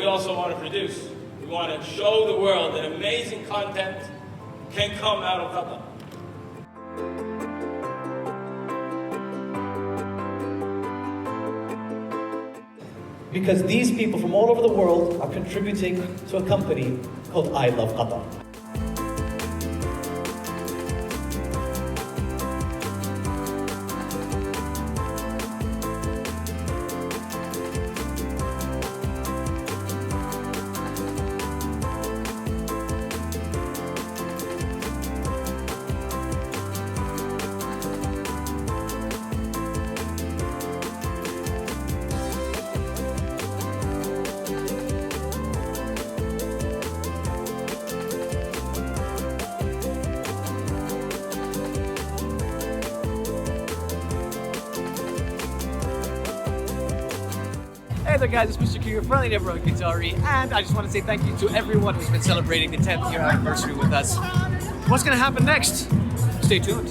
we also want to produce. We want to show the world that amazing content can come out of Qatar. Because these people from all over the world are contributing to a company called ILoveQatar. Hey there guys, it's Mr. Q, your friendly neighborhood Qatari, and I just want to say thank you to everyone who's been celebrating the 10th year anniversary with us. What's going to happen next? Stay tuned.